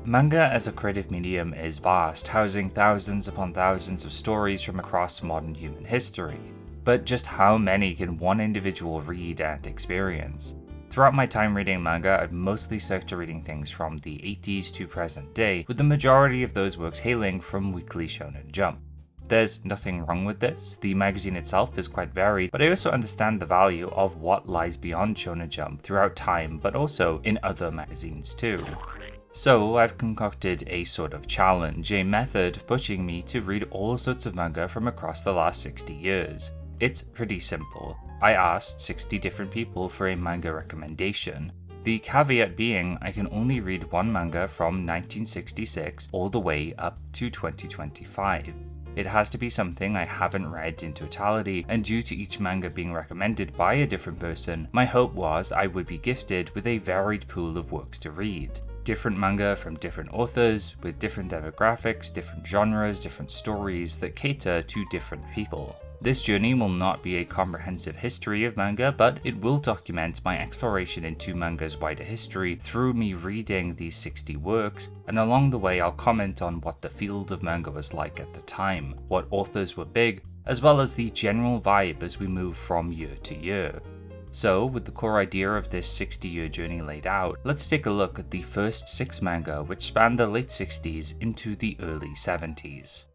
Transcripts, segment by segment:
Manga as a creative medium is vast, housing thousands upon thousands of stories from across modern human history. But just how many can one individual read and experience? Throughout my time reading manga, I've mostly stuck to reading things from the 80s to present day, with the majority of those works hailing from Weekly Shonen Jump. There's nothing wrong with this, the magazine itself is quite varied, but I also understand the value of what lies beyond Shonen Jump throughout time, but also in other magazines too. So I've concocted a sort of challenge, a method pushing me to read all sorts of manga from across the last 60 years. It's pretty simple. I asked 60 different people for a manga recommendation. The caveat being I can only read one manga from 1966 all the way up to 2025. It has to be something I haven't read in totality, and due to each manga being recommended by a different person, my hope was I would be gifted with a varied pool of works to read. Different manga from different authors, with different demographics, different genres, different stories that cater to different people. This journey will not be a comprehensive history of manga, but it will document my exploration into manga's wider history through me reading these 60 works, and along the way I'll comment on what the field of manga was like at the time, what authors were big, as well as the general vibe as we move from year to year. So, with the core idea of this 60-year journey laid out, let's take a look at the first 6 manga which span the late 60s into the early 70s.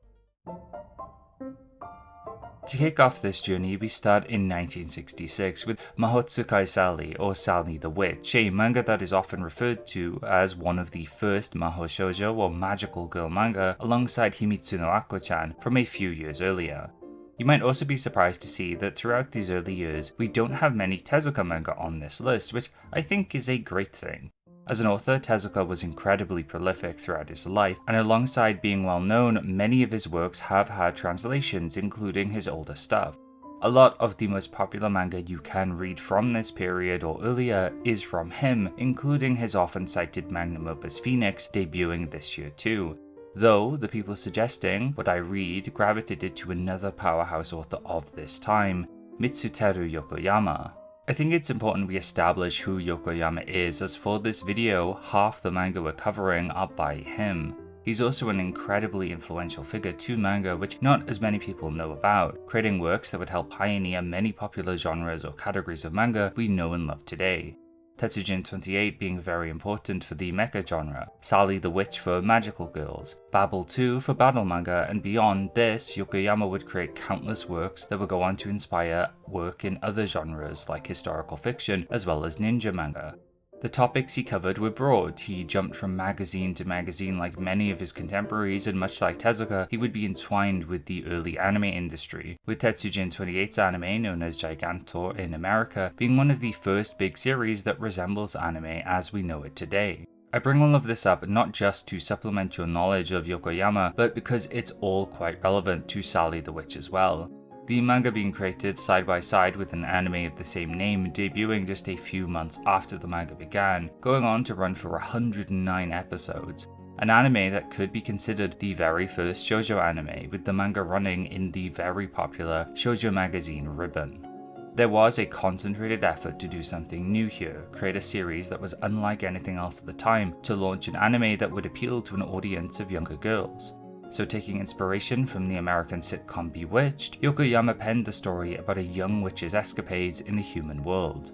To kick off this journey, we start in 1966 with Mahotsukai Sally, or Sally the Witch, a manga that is often referred to as one of the first Maho Shoujo or magical girl manga alongside Himitsu no Ako-chan from a few years earlier. You might also be surprised to see that throughout these early years, we don't have many Tezuka manga on this list, which I think is a great thing. As an author, Tezuka was incredibly prolific throughout his life, and alongside being well known, many of his works have had translations, including his older stuff. A lot of the most popular manga you can read from this period or earlier is from him, including his often cited magnum opus Phoenix, debuting this year too. Though the people suggesting what I read gravitated to another powerhouse author of this time, Mitsuteru Yokoyama. I think it's important we establish who Yokoyama is, as for this video, half the manga we're covering are by him. He's also an incredibly influential figure to manga which not as many people know about, creating works that would help pioneer many popular genres or categories of manga we know and love today. Tetsujin 28 being very important for the mecha genre, Sally the Witch for magical girls, Babel 2 for battle manga, and beyond this, Yokoyama would create countless works that would go on to inspire work in other genres like historical fiction as well as ninja manga. The topics he covered were broad. He jumped from magazine to magazine like many of his contemporaries, and much like Tezuka, he would be entwined with the early anime industry, with Tetsujin 28's anime, known as Gigantor in America, being one of the first big series that resembles anime as we know it today. I bring all of this up not just to supplement your knowledge of Yokoyama, but because it's all quite relevant to Sally the Witch as well. The manga being created side by side with an anime of the same name, debuting just a few months after the manga began, going on to run for 109 episodes. An anime that could be considered the very first shoujo anime, with the manga running in the very popular shoujo magazine Ribbon. There was a concentrated effort to do something new here, create a series that was unlike anything else at the time, to launch an anime that would appeal to an audience of younger girls. So taking inspiration from the American sitcom Bewitched, Yokoyama penned a story about a young witch's escapades in the human world.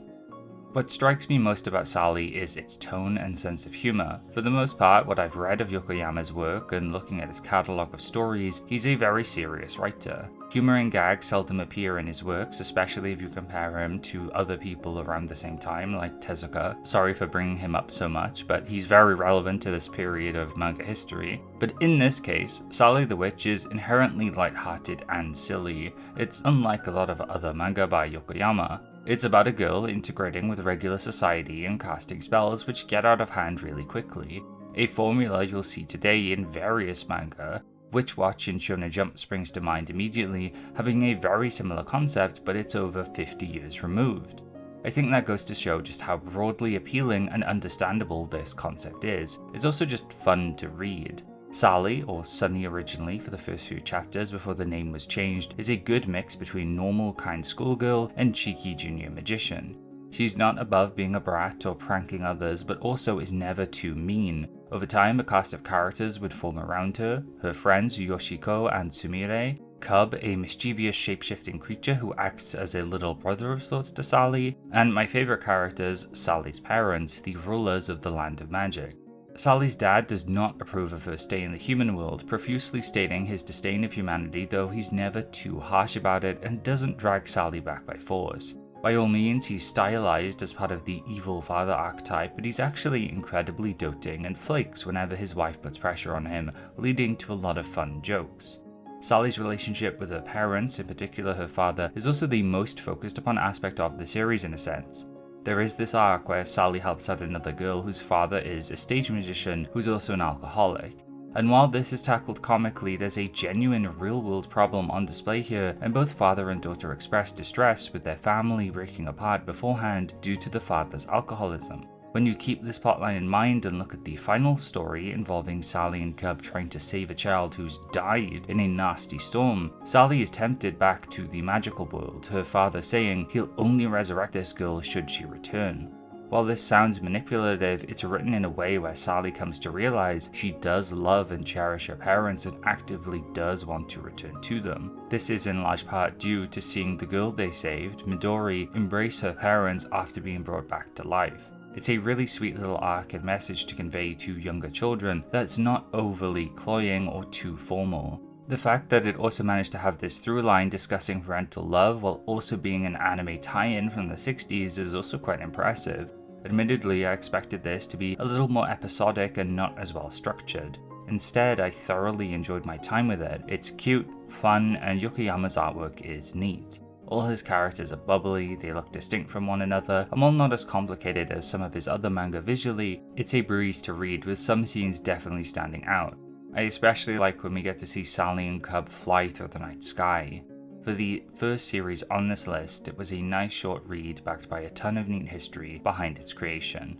What strikes me most about Sally is its tone and sense of humor. For the most part, what I've read of Yokoyama's work and looking at his catalogue of stories, he's a very serious writer. Humor and gags seldom appear in his works, especially if you compare him to other people around the same time, like Tezuka. Sorry for bringing him up so much, but he's very relevant to this period of manga history. But in this case, Sally the Witch is inherently lighthearted and silly. It's unlike a lot of other manga by Yokoyama. It's about a girl integrating with regular society and casting spells which get out of hand really quickly, a formula you'll see today in various manga. Witch Watch in Shonen Jump springs to mind immediately, having a very similar concept, but it's over 50 years removed. I think that goes to show just how broadly appealing and understandable this concept is. It's also just fun to read. Sally, or Sunny originally for the first few chapters before the name was changed, is a good mix between normal kind schoolgirl and cheeky junior magician. She's not above being a brat or pranking others, but also is never too mean. Over time, a cast of characters would form around her friends Yoshiko and Sumire, Cub, a mischievous shape-shifting creature who acts as a little brother of sorts to Sally, and my favourite characters, Sally's parents, the rulers of the Land of Magic. Sally's dad does not approve of her stay in the human world, profusely stating his disdain of humanity, though he's never too harsh about it and doesn't drag Sally back by force. By all means, he's stylized as part of the evil father archetype, but he's actually incredibly doting and flakes whenever his wife puts pressure on him, leading to a lot of fun jokes. Sally's relationship with her parents, in particular her father, is also the most focused upon aspect of the series in a sense. There is this arc where Sally helps out another girl whose father is a stage magician who's also an alcoholic. And while this is tackled comically, there's a genuine real-world problem on display here, and both father and daughter express distress with their family breaking apart beforehand due to the father's alcoholism. When you keep this plotline in mind and look at the final story involving Sally and Cub trying to save a child who's died in a nasty storm, Sally is tempted back to the magical world, her father saying he'll only resurrect this girl should she return. While this sounds manipulative, it's written in a way where Sally comes to realize she does love and cherish her parents and actively does want to return to them. This is in large part due to seeing the girl they saved, Midori, embrace her parents after being brought back to life. It's a really sweet little arc and message to convey to younger children that's not overly cloying or too formal. The fact that it also managed to have this through line discussing parental love while also being an anime tie-in from the 60s is also quite impressive. Admittedly, I expected this to be a little more episodic and not as well structured. Instead, I thoroughly enjoyed my time with it. It's cute, fun, and Yokoyama's artwork is neat. All his characters are bubbly, they look distinct from one another, and while not as complicated as some of his other manga visually, it's a breeze to read with some scenes definitely standing out. I especially like when we get to see Sally and Cub fly through the night sky. For the first series on this list, it was a nice short read backed by a ton of neat history behind its creation.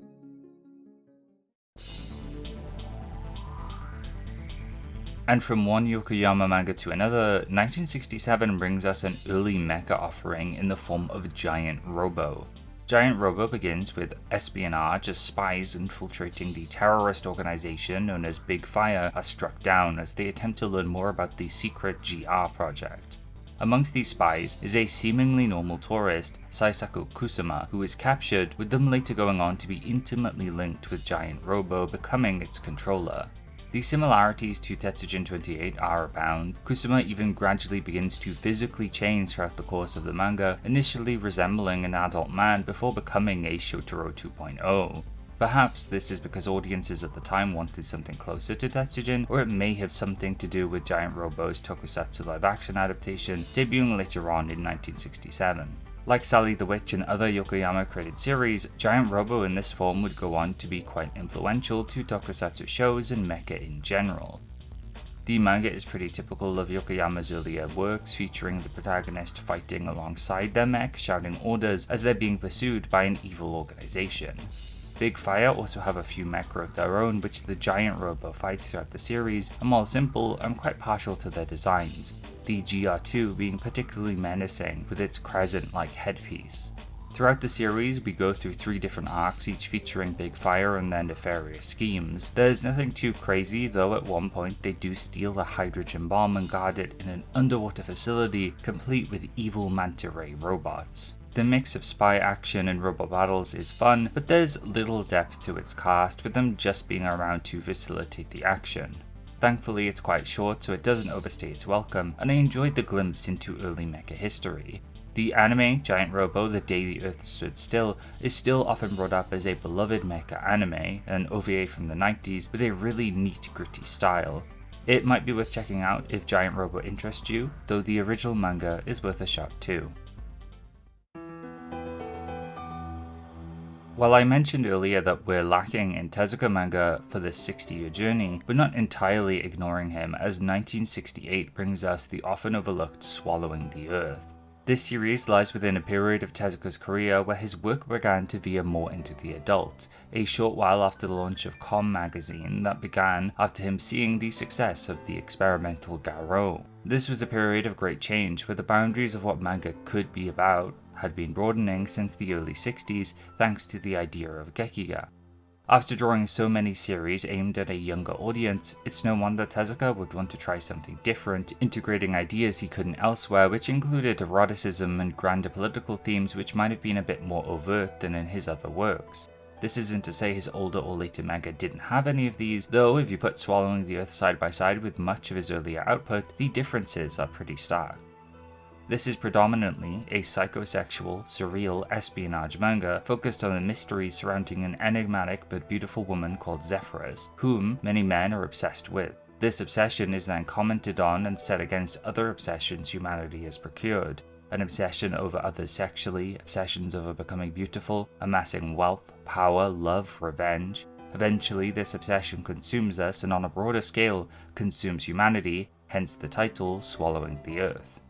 And from one Yokoyama manga to another, 1967 brings us an early mecha offering in the form of Giant Robo. Giant Robo begins with espionage as spies infiltrating the terrorist organization known as Big Fire are struck down as they attempt to learn more about the secret GR project. Amongst these spies is a seemingly normal tourist, Saisaku Kusama, who is captured, with them later going on to be intimately linked with Giant Robo, becoming its controller. The similarities to Tetsujin 28 are abound. Kusama even gradually begins to physically change throughout the course of the manga, initially resembling an adult man before becoming a Shotaro 2.0. Perhaps this is because audiences at the time wanted something closer to Tetsujin, or it may have something to do with Giant Robo's tokusatsu live-action adaptation debuting later on in 1967. Like Sally the Witch and other Yokoyama-created series, Giant Robo in this form would go on to be quite influential to tokusatsu shows and mecha in general. The manga is pretty typical of Yokoyama's earlier works, featuring the protagonist fighting alongside their mech, shouting orders as they're being pursued by an evil organization. Big Fire also have a few mecha of their own, which the Giant Robo fights throughout the series, and while simple, I'm quite partial to their designs, the GR2 being particularly menacing with its crescent-like headpiece. Throughout the series, we go through 3 different arcs, each featuring Big Fire and their nefarious schemes. There's nothing too crazy, though at one point they do steal a hydrogen bomb and guard it in an underwater facility complete with evil manta ray robots. The mix of spy action and robot battles is fun, but there's little depth to its cast, with them just being around to facilitate the action. Thankfully, it's quite short, so it doesn't overstay its welcome, and I enjoyed the glimpse into early mecha history. The anime, Giant Robo, The Day the Earth Stood Still, is still often brought up as a beloved mecha anime, an OVA from the 90s with a really neat, gritty style. It might be worth checking out if Giant Robo interests you, though the original manga is worth a shot too. While I mentioned earlier that we're lacking in Tezuka manga for this 60-year journey, we're not entirely ignoring him, as 1968 brings us the often overlooked Swallowing the Earth. This series lies within a period of Tezuka's career where his work began to veer more into the adult, a short while after the launch of Com magazine that began after him seeing the success of the experimental Garo. This was a period of great change, where the boundaries of what manga could be about had been broadening since the early 60s thanks to the idea of Gekiga. After drawing so many series aimed at a younger audience, it's no wonder Tezuka would want to try something different, integrating ideas he couldn't elsewhere, which included eroticism and grander political themes which might have been a bit more overt than in his other works. This isn't to say his older or later manga didn't have any of these, though if you put Swallowing the Earth side by side with much of his earlier output, the differences are pretty stark. This is predominantly a psychosexual, surreal espionage manga focused on the mysteries surrounding an enigmatic but beautiful woman called Zephyrus, whom many men are obsessed with. This obsession is then commented on and set against other obsessions humanity has procured. An obsession over others sexually, obsessions over becoming beautiful, amassing wealth, power, love, revenge. Eventually, this obsession consumes us and on a broader scale, consumes humanity, hence the title, Swallowing the Earth.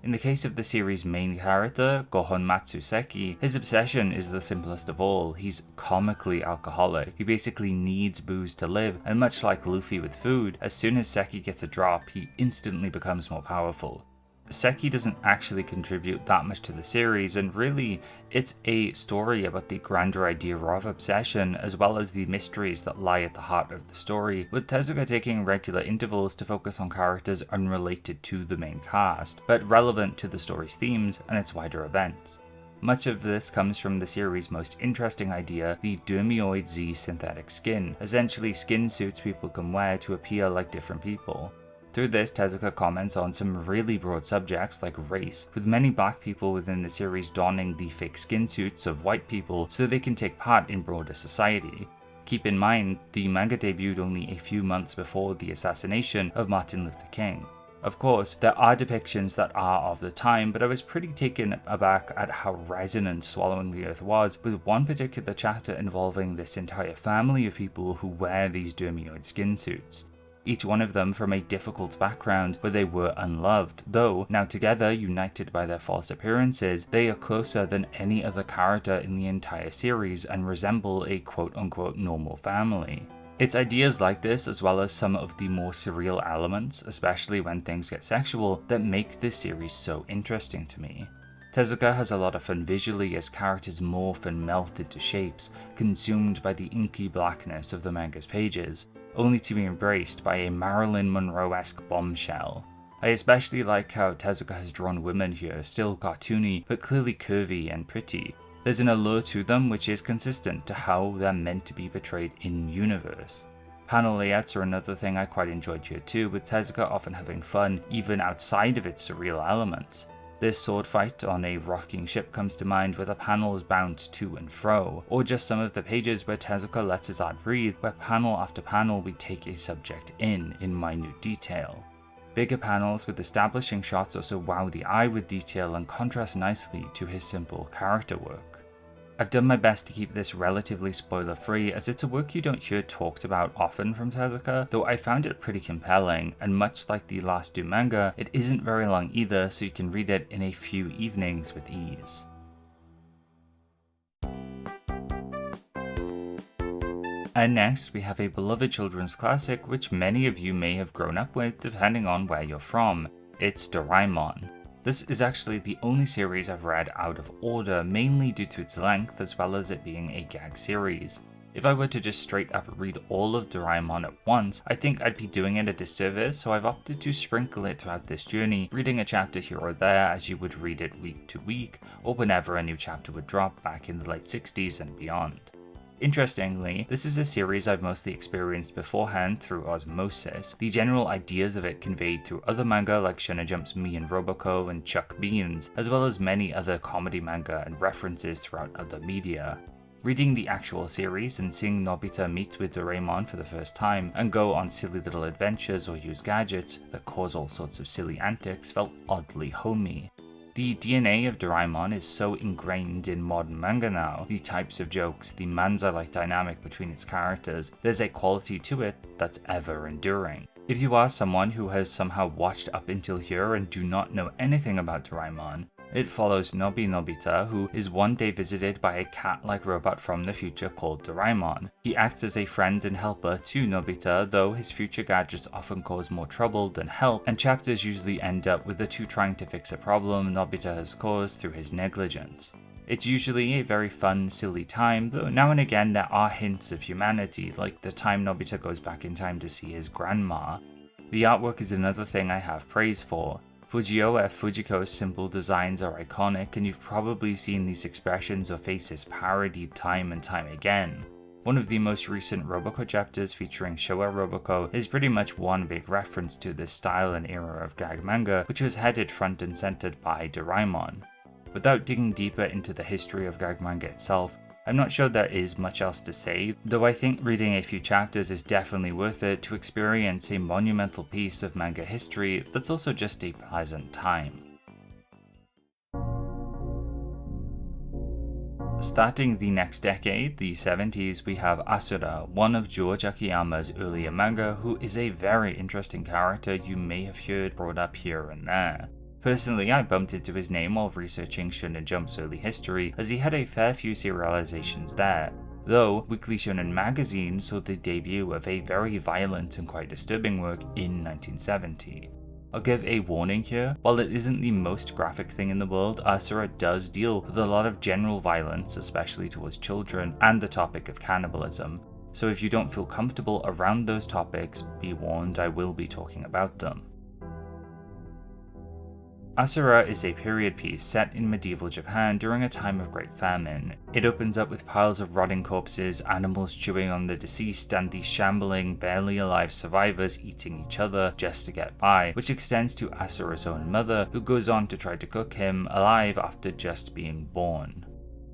In the case of the series' main character, Gohon Matsuseki, his obsession is the simplest of all. He's comically alcoholic. He basically needs booze to live, and much like Luffy with food, as soon as Seki gets a drop, he instantly becomes more powerful. Seki doesn't actually contribute that much to the series, and really, it's a story about the grander idea of obsession, as well as the mysteries that lie at the heart of the story, with Tezuka taking regular intervals to focus on characters unrelated to the main cast, but relevant to the story's themes and its wider events. Much of this comes from the series' most interesting idea, the Dermioid Z synthetic skin, essentially skin suits people can wear to appear like different people. Through this, Tezuka comments on some really broad subjects like race, with many black people within the series donning the fake skin suits of white people so they can take part in broader society. Keep in mind, the manga debuted only a few months before the assassination of Martin Luther King. Of course, there are depictions that are of the time, but I was pretty taken aback at how resonant Swallowing the Earth was, with one particular chapter involving this entire family of people who wear these dermioid skin suits. Each one of them from a difficult background where they were unloved, though now together, united by their false appearances, they are closer than any other character in the entire series and resemble a quote-unquote normal family. It's ideas like this, as well as some of the more surreal elements, especially when things get sexual, that make this series so interesting to me. Tezuka has a lot of fun visually as characters morph and melt into shapes, consumed by the inky blackness of the manga's pages, only to be embraced by a Marilyn Monroe-esque bombshell. I especially like how Tezuka has drawn women here, still cartoony, but clearly curvy and pretty. There's an allure to them which is consistent to how they're meant to be portrayed in-universe. Panel layouts are another thing I quite enjoyed here too, with Tezuka often having fun even outside of its surreal elements. This sword fight on a rocking ship comes to mind where the panels bounce to and fro, or just some of the pages where Tezuka lets his art breathe, where panel after panel we take a subject in minute detail. Bigger panels with establishing shots also wow the eye with detail and contrast nicely to his simple character work. I've done my best to keep this relatively spoiler-free, as it's a work you don't hear talked about often from Tezuka, though I found it pretty compelling, and much like the last two manga, it isn't very long either, so you can read it in a few evenings with ease. And next, we have a beloved children's classic which many of you may have grown up with depending on where you're from. It's Doraemon. This is actually the only series I've read out of order, mainly due to its length as well as it being a gag series. If I were to just straight up read all of Doraemon at once, I think I'd be doing it a disservice, so I've opted to sprinkle it throughout this journey, reading a chapter here or there as you would read it week to week, or whenever a new chapter would drop back in the late 60s and beyond. Interestingly, this is a series I've mostly experienced beforehand through osmosis, the general ideas of it conveyed through other manga like Shonen Jump's Me and Roboco and Chuck Beans, as well as many other comedy manga and references throughout other media. Reading the actual series and seeing Nobita meet with Doraemon for the first time and go on silly little adventures or use gadgets that cause all sorts of silly antics felt oddly homey. The DNA of Doraemon is so ingrained in modern manga now, the types of jokes, the manza-like dynamic between its characters, there's a quality to it that's ever enduring. If you are someone who has somehow watched up until here and do not know anything about Doraemon, It follows Nobita, who is one day visited by a cat-like robot from the future called Doraemon. He acts as a friend and helper to Nobita, though his future gadgets often cause more trouble than help, and chapters usually end up with the two trying to fix a problem Nobita has caused through his negligence. It's usually a very fun, silly time, though now and again there are hints of humanity, like the time Nobita goes back in time to see his grandma. The artwork is another thing I have praise for. Fujio F. Fujiko's simple designs are iconic, and you've probably seen these expressions or faces parodied time and time again. One of the most recent Roboco chapters featuring Showa Roboco is pretty much one big reference to this style and era of gag manga, which was headed front and centered by Doraemon. Without digging deeper into the history of gag manga itself, I'm not sure there is much else to say, though I think reading a few chapters is definitely worth it to experience a monumental piece of manga history that's also just a pleasant time. Starting the next decade, the 70s, we have Asura, one of George Akiyama's earlier manga, who is a very interesting character you may have heard brought up here and there. Personally, I bumped into his name while researching Shonen Jump's early history, as he had a fair few serializations there, though Weekly Shonen Magazine saw the debut of a very violent and quite disturbing work in 1970. I'll give a warning here, while it isn't the most graphic thing in the world, Asura does deal with a lot of general violence, especially towards children, and the topic of cannibalism, so if you don't feel comfortable around those topics, be warned, I will be talking about them. Asura is a period piece set in medieval Japan during a time of great famine. It opens up with piles of rotting corpses, animals chewing on the deceased, and the shambling, barely alive survivors eating each other just to get by, which extends to Asura's own mother, who goes on to try to cook him alive after just being born.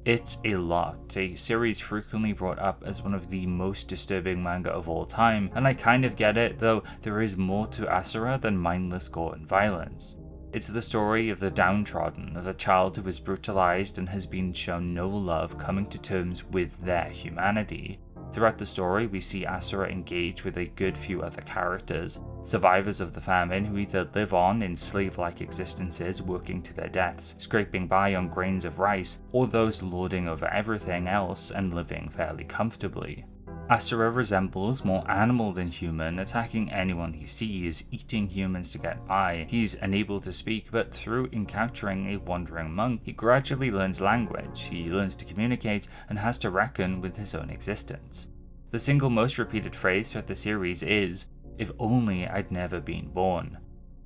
It's a lot, a series frequently brought up as one of the most disturbing manga of all time, and I kind of get it, though there is more to Asura than mindless gore and violence. It's the story of the downtrodden, of a child who is brutalized and has been shown no love coming to terms with their humanity. Throughout the story, we see Asura engage with a good few other characters, survivors of the famine who either live on in slave-like existences working to their deaths, scraping by on grains of rice, or those lording over everything else and living fairly comfortably. Asura resembles more animal than human, attacking anyone he sees, eating humans to get by. He's unable to speak, but through encountering a wandering monk, he gradually learns language, he learns to communicate, and has to reckon with his own existence. The single most repeated phrase throughout the series is, "If only I'd never been born."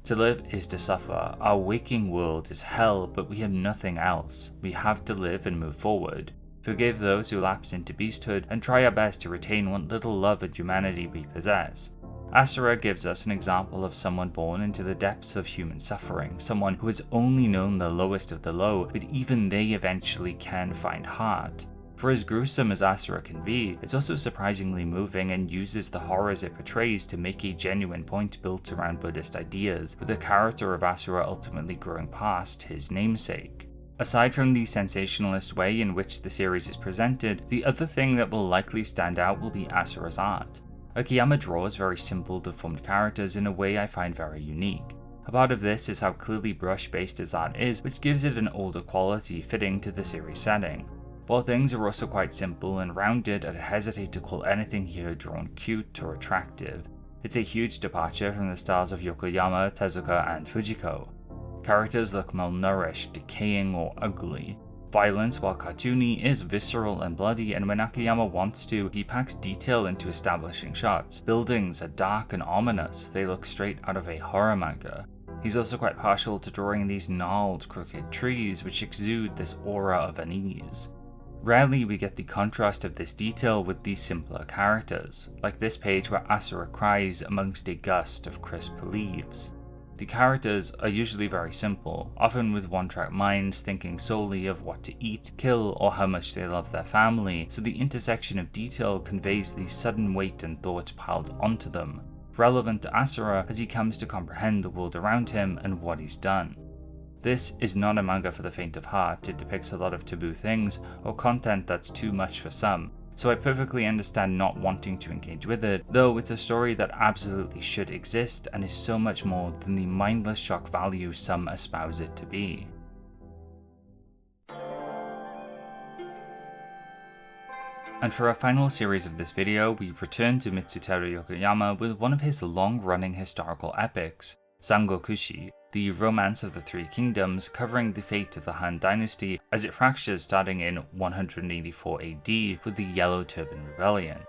To live is to suffer. Our waking world is hell, but we have nothing else. We have to live and move forward. Forgive those who lapse into beasthood, and try our best to retain what little love and humanity we possess. Asura gives us an example of someone born into the depths of human suffering, someone who has only known the lowest of the low, but even they eventually can find heart. For as gruesome as Asura can be, it's also surprisingly moving and uses the horrors it portrays to make a genuine point built around Buddhist ideas, with the character of Asura ultimately growing past his namesake. Aside from the sensationalist way in which the series is presented, the other thing that will likely stand out will be Asura's art. Akiyama draws very simple, deformed characters in a way I find very unique. A part of this is how clearly brush-based his art is, which gives it an older quality fitting to the series setting. While things are also quite simple and rounded, I'd hesitate to call anything here drawn cute or attractive. It's a huge departure from the styles of Yokoyama, Tezuka, and Fujiko. Characters look malnourished, decaying, or ugly. Violence, while cartoony, is visceral and bloody, and when Akiyama wants to, he packs detail into establishing shots. Buildings are dark and ominous, they look straight out of a horror manga. He's also quite partial to drawing these gnarled, crooked trees, which exude this aura of unease. Rarely we get the contrast of this detail with the simpler characters, like this page where Asura cries amongst a gust of crisp leaves. The characters are usually very simple, often with one-track minds thinking solely of what to eat, kill, or how much they love their family, so the intersection of detail conveys the sudden weight and thought piled onto them, relevant to Asura as he comes to comprehend the world around him and what he's done. This is not a manga for the faint of heart. It depicts a lot of taboo things, or content that's too much for some, so I perfectly understand not wanting to engage with it, though it's a story that absolutely should exist and is so much more than the mindless shock value some espouse it to be. And for our final series of this video, we return to Mitsuteru Yokoyama with one of his long-running historical epics, Sangokushi, the Romance of the Three Kingdoms, covering the fate of the Han Dynasty as it fractures starting in 184 AD with the Yellow Turban Rebellion.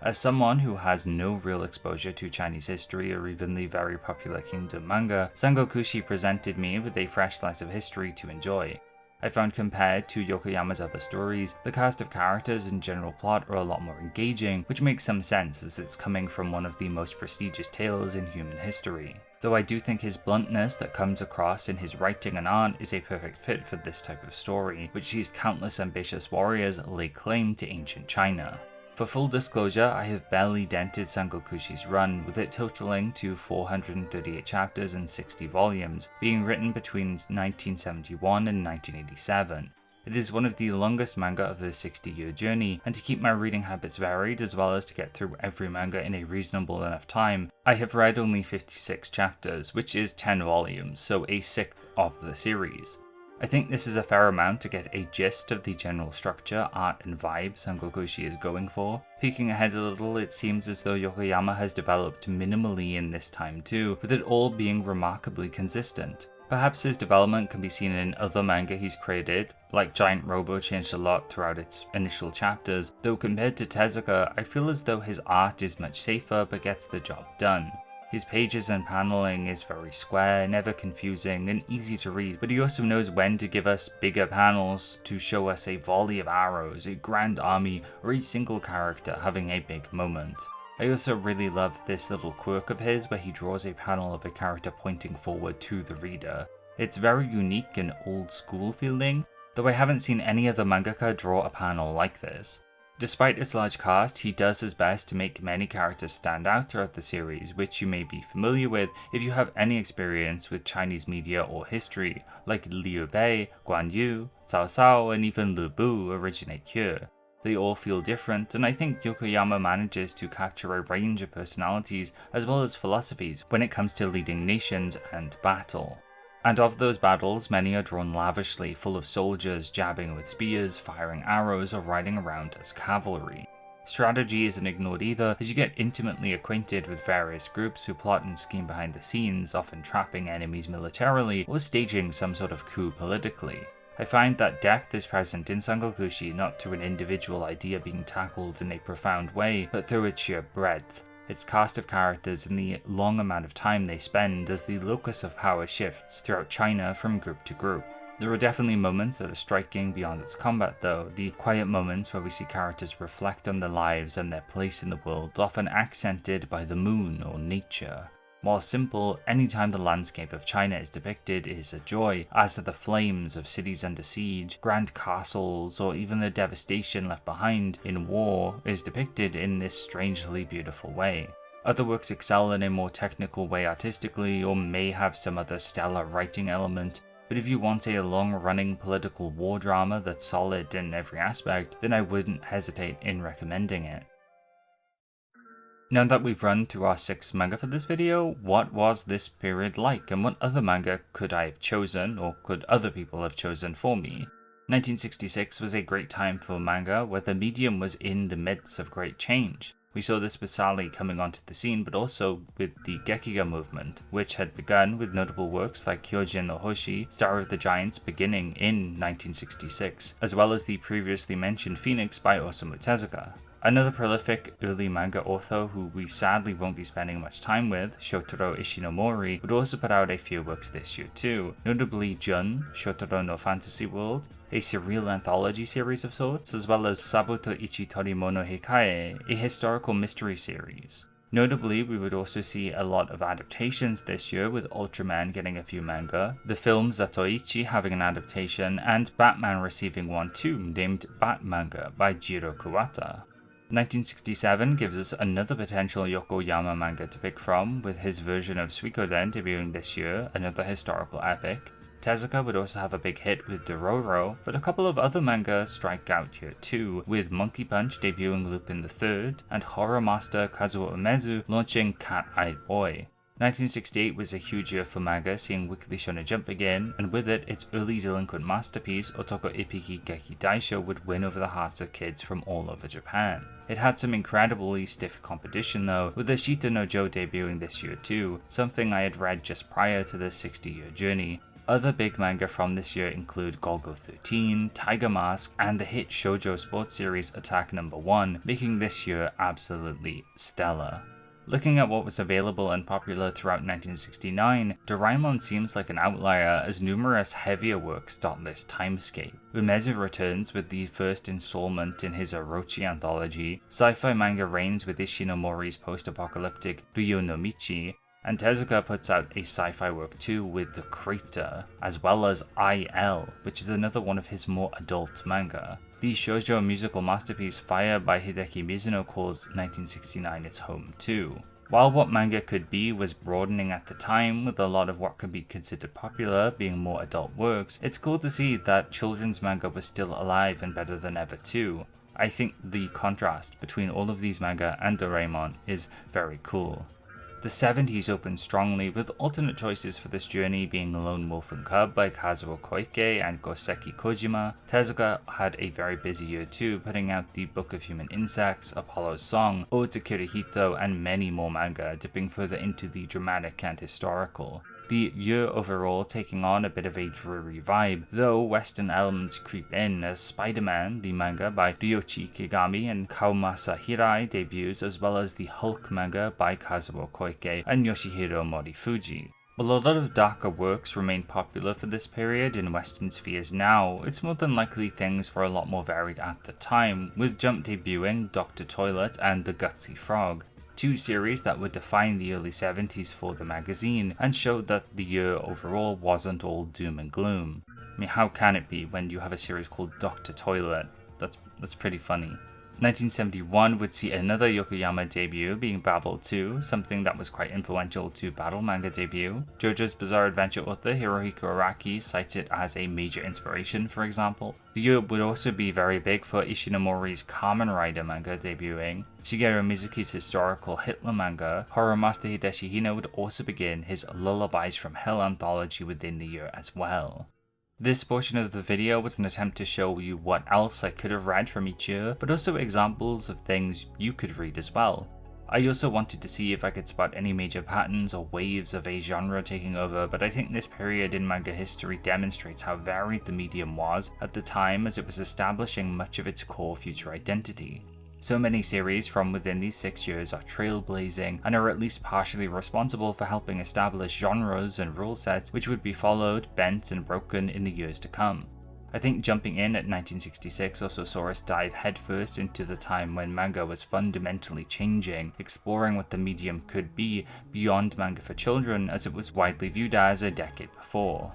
As someone who has no real exposure to Chinese history or even the very popular Kingdom manga, Sangokushi presented me with a fresh slice of history to enjoy. I found compared to Yokoyama's other stories, the cast of characters and general plot are a lot more engaging, which makes some sense as it's coming from one of the most prestigious tales in human history. Though I do think his bluntness that comes across in his writing and art is a perfect fit for this type of story, which sees countless ambitious warriors lay claim to ancient China. For full disclosure, I have barely dented Sangokushi's run, with it totaling to 438 chapters and 60 volumes, being written between 1971 and 1987. It is one of the longest manga of the 60-year journey, and to keep my reading habits varied as well as to get through every manga in a reasonable enough time, I have read only 56 chapters, which is 10 volumes, so a sixth of the series. I think this is a fair amount to get a gist of the general structure, art and vibe Sangokushi is going for. Peeking ahead a little, it seems as though Yokoyama has developed minimally in this time too, with it all being remarkably consistent. Perhaps his development can be seen in other manga he's created, like Giant Robo changed a lot throughout its initial chapters, though compared to Tezuka, I feel as though his art is much safer but gets the job done. His pages and paneling is very square, never confusing, and easy to read, but he also knows when to give us bigger panels to show us a volley of arrows, a grand army, or a single character having a big moment. I also really love this little quirk of his where he draws a panel of a character pointing forward to the reader. It's very unique and old school feeling, though I haven't seen any other mangaka draw a panel like this. Despite its large cast, he does his best to make many characters stand out throughout the series, which you may be familiar with if you have any experience with Chinese media or history, like Liu Bei, Guan Yu, Cao Cao, and even Lu Bu originate here. They all feel different, and I think Yokoyama manages to capture a range of personalities as well as philosophies when it comes to leading nations and battle. And of those battles, many are drawn lavishly, full of soldiers jabbing with spears, firing arrows, or riding around as cavalry. Strategy isn't ignored either, as you get intimately acquainted with various groups who plot and scheme behind the scenes, often trapping enemies militarily or staging some sort of coup politically. I find that depth is present in Sangokushi not through an individual idea being tackled in a profound way, but through its sheer breadth. Its cast of characters and the long amount of time they spend as the locus of power shifts throughout China from group to group. There are definitely moments that are striking beyond its combat though, the quiet moments where we see characters reflect on their lives and their place in the world, often accented by the moon or nature. While simple, anytime the landscape of China is depicted is a joy, as are the flames of cities under siege, grand castles, or even the devastation left behind in war is depicted in this strangely beautiful way. Other works excel in a more technical way artistically, or may have some other stellar writing element, but if you want a long-running political war drama that's solid in every aspect, then I wouldn't hesitate in recommending it. Now that we've run through our 6 manga for this video, what was this period like, and what other manga could I have chosen, or could other people have chosen for me? 1966 was a great time for manga, where the medium was in the midst of great change. We saw this with Sally coming onto the scene, but also with the Gekiga movement, which had begun with notable works like Hyojin no Hoshi, Star of the Giants beginning in 1966, as well as the previously mentioned Phoenix by Osamu Tezuka. Another prolific early manga author who we sadly won't be spending much time with, Shotaro Ishinomori, would also put out a few works this year too, notably Jun, Shotaro no Fantasy World, a surreal anthology series of sorts, as well as Sabuto Ichitori Mono Hikae, a historical mystery series. Notably, we would also see a lot of adaptations this year, with Ultraman getting a few manga, the film Zatoichi having an adaptation, and Batman receiving one too, named Batmanga by Jiro Kuwata. 1967 gives us another potential Yokoyama manga to pick from, with his version of Suikoden debuting this year, another historical epic. Tezuka would also have a big hit with Dororo, but a couple of other manga strike out here too, with Monkey Punch debuting Lupin the Third, and horror master Kazuo Umezu launching Cat-Eyed Boy. 1968 was a huge year for manga, seeing Weekly Shonen Jump again, and with it, its early delinquent masterpiece, Otoko Ipiki Geki Daisho, would win over the hearts of kids from all over Japan. It had some incredibly stiff competition though, with Ashita no Joe debuting this year too, something I had read just prior to the 60-year journey. Other big manga from this year include Golgo 13, Tiger Mask, and the hit shoujo sports series Attack No. 1, making this year absolutely stellar. Looking at what was available and popular throughout 1969, Doraemon seems like an outlier as numerous heavier works dot this timescape. Umezu returns with the first installment in his Orochi anthology, sci-fi manga reigns with Ishinomori's post-apocalyptic Ryo no Michi, and Tezuka puts out a sci-fi work too with The Crater, as well as IL, which is another one of his more adult manga. The shoujo musical masterpiece Fire by Hideki Mizuno calls 1969 its home too. While what manga could be was broadening at the time, with a lot of what could be considered popular being more adult works, it's cool to see that children's manga was still alive and better than ever too. I think the contrast between all of these manga and Doraemon is very cool. The 70s opened strongly, with alternate choices for this journey being Lone Wolf and Cub by Kazuo Koike and Goseki Kojima. Tezuka had a very busy year too, putting out the Book of Human Insects, Apollo's Song, Ode to Kirihito, and many more manga, dipping further into the dramatic and historical. The year overall taking on a bit of a dreary vibe, though Western elements creep in as Spider-Man, the manga by Ryoichi Kigami and Kawamasa Hirai debuts, as well as the Hulk manga by Kazuo Koike and Yoshihiro Morifuji. While a lot of darker works remain popular for this period in Western spheres now, it's more than likely things were a lot more varied at the time, with Jump debuting Dr. Toilet and The Gutsy Frog, two series that would define the early 70s for the magazine and showed that the year overall wasn't all doom and gloom. I mean, how can it be when you have a series called Dr. Toilet? That's pretty funny. 1971 would see another Yokoyama debut being Babel 2, something that was quite influential to battle manga debut. JoJo's Bizarre Adventure author Hirohiko Araki cites it as a major inspiration, for example. The year would also be very big for Ishinomori's Kamen Rider manga debuting. Shigeru Mizuki's historical Hitler manga, Horror Master Hideshi Hino, would also begin his Lullabies from Hell anthology within the year as well. This portion of the video was an attempt to show you what else I could have read from each year, but also examples of things you could read as well. I also wanted to see if I could spot any major patterns or waves of a genre taking over, but I think this period in manga history demonstrates how varied the medium was at the time, as it was establishing much of its core future identity. So many series from within these 6 years are trailblazing and are at least partially responsible for helping establish genres and rule sets which would be followed, bent, and broken in the years to come. I think jumping in at 1966 also saw us dive headfirst into the time when manga was fundamentally changing, exploring what the medium could be beyond manga for children as it was widely viewed as a decade before.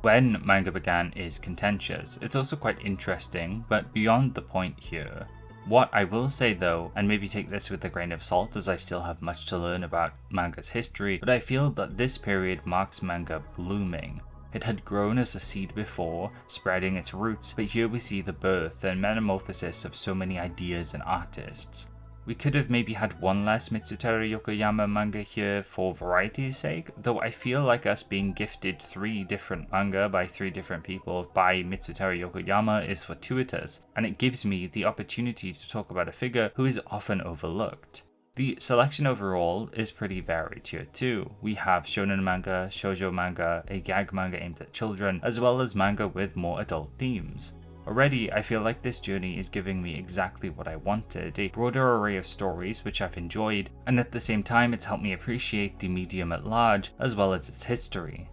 When manga began is contentious. It's also quite interesting, but beyond the point here. What I will say though, and maybe take this with a grain of salt as I still have much to learn about manga's history, but I feel that this period marks manga blooming. It had grown as a seed before, spreading its roots, but here we see the birth and metamorphosis of so many ideas and artists. We could have maybe had one less Mitsuteru Yokoyama manga here for variety's sake, though I feel like us being gifted 3 different manga by 3 different people by Mitsuteru Yokoyama is fortuitous, and it gives me the opportunity to talk about a figure who is often overlooked. The selection overall is pretty varied here too. We have shonen manga, shoujo manga, a gag manga aimed at children, as well as manga with more adult themes. Already, I feel like this journey is giving me exactly what I wanted, a broader array of stories which I've enjoyed, and at the same time it's helped me appreciate the medium at large, as well as its history.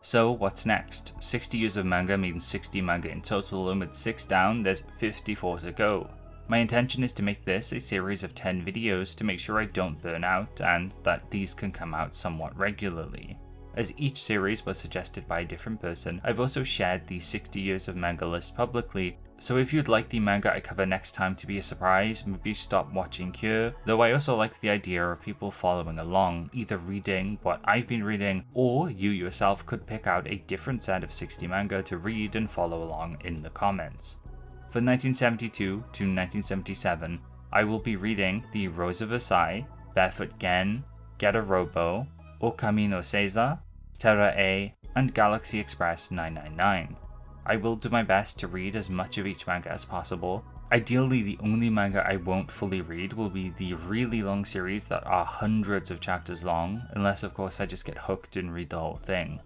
So what's next? 60 years of manga means 60 manga in total, and with 6 down, there's 54 to go. My intention is to make this a series of 10 videos to make sure I don't burn out, and that these can come out somewhat regularly. As each series was suggested by a different person, I've also shared the 60 years of manga list publicly, so if you'd like the manga I cover next time to be a surprise, maybe stop watching here, though I also like the idea of people following along, either reading what I've been reading, or you yourself could pick out a different set of 60 manga to read and follow along in the comments. For 1972 to 1977, I will be reading The Rose of Versailles, Barefoot Gen, Get a Robo, Okami no Seiza, Terra A, and Galaxy Express 999. I will do my best to read as much of each manga as possible. Ideally, the only manga I won't fully read will be the really long series that are hundreds of chapters long, unless of course I just get hooked and read the whole thing.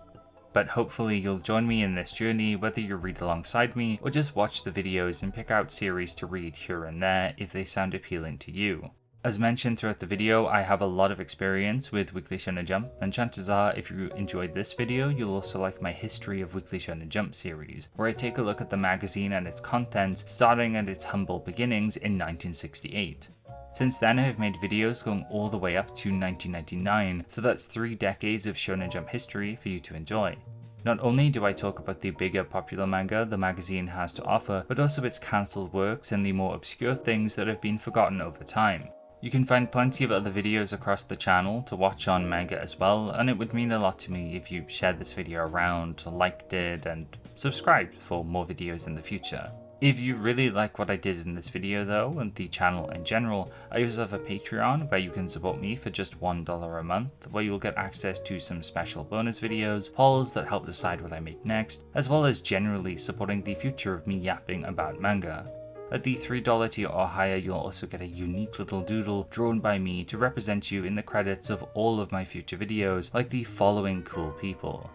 But hopefully you'll join me in this journey, whether you read alongside me or just watch the videos and pick out series to read here and there if they sound appealing to you. As mentioned throughout the video, I have a lot of experience with Weekly Shonen Jump, and chances are if you enjoyed this video, you'll also like my History of Weekly Shonen Jump series, where I take a look at the magazine and its contents starting at its humble beginnings in 1968. Since then, I have made videos going all the way up to 1999, so that's 3 decades of Shonen Jump history for you to enjoy. Not only do I talk about the bigger popular manga the magazine has to offer, but also its cancelled works and the more obscure things that have been forgotten over time. You can find plenty of other videos across the channel to watch on manga as well, and it would mean a lot to me if you shared this video around, liked it, and subscribed for more videos in the future. If you really like what I did in this video though, and the channel in general, I also have a Patreon where you can support me for just $1 a month, where you'll get access to some special bonus videos, polls that help decide what I make next, as well as generally supporting the future of me yapping about manga. At the $3 tier or higher, you'll also get a unique little doodle drawn by me to represent you in the credits of all of my future videos, like the following cool people.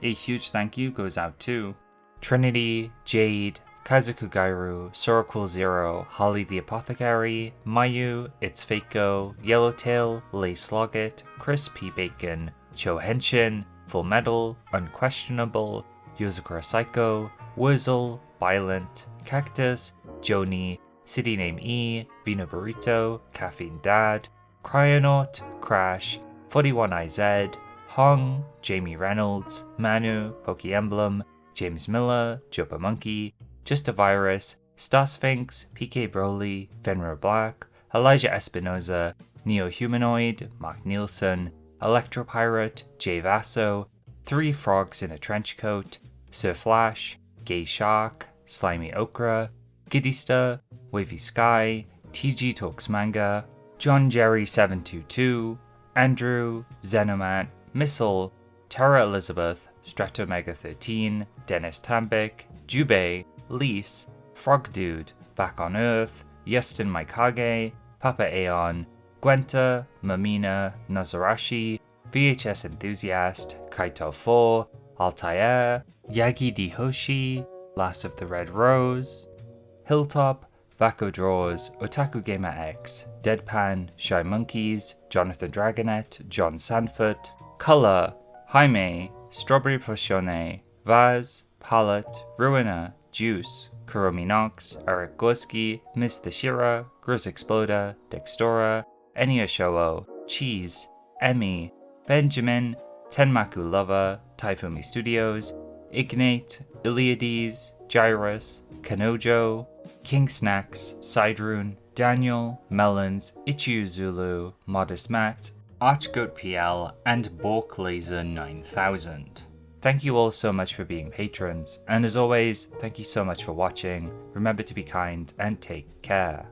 A huge thank you goes out to Trinity, Jade, Kaizoku Gairu, Sorocool Zero, Holly the Apothecary, Mayu, It's Faco, Yellowtail, Lay Sloggett, Chris P. Bacon, Cho Henshin, Full Metal, Unquestionable, Yozakura Psycho, Wurzel, Violent, Cactus, Joni, City Name E, Vino Burrito, Caffeine Dad, Cryonaut, Crash, 41IZ, Hong, Jamie Reynolds, Manu, Poke Emblem, James Miller, Jopa Monkey, Just a Virus, Star Sphinx, PK Broly, Fenrir Black, Elijah Espinoza, Neo Humanoid, Mark Nielsen, Electropirate, Jay Vasso, 3 Frogs in a Trench Coat, Sir Flash, Gay Shark, Slimy Okra, Giddista, Wavy Sky, TG Talks Manga, John Jerry 722, Andrew, Xenomat, Missile, Tara Elizabeth, Stratomega 13, Dennis Tambik, Jubei, Lise, Frog Dude, Back on Earth, Yustin Maikage, Papa Aeon, Gwenta, Mamina, Nazarashi, VHS Enthusiast, Kaito 4, Altair, Yagi D. Hoshi, Last of the Red Rose, Hilltop, Vako Draws, Otaku Gamer X, Deadpan, Shy Monkeys, Jonathan Dragonet, John Sanford, Color, Jaime, Strawberry Poshone, Vaz, Palette, Ruiner, Juice, Kuromi Nox, Eric Gorski, Miss the Shira, Grizz Exploder, Dextora, Enya Showo, Cheese, Emmy, Benjamin, Tenmaku Lover, Taifumi Studios, Ignate, Iliades, Gyrus, Kanojo, King Snacks, Siderune, Daniel, Melons, Ichiu Zulu, Modest Matt, Archgoat PL, and Bork Laser 9000. Thank you all so much for being patrons, and as always, thank you so much for watching. Remember to be kind and take care.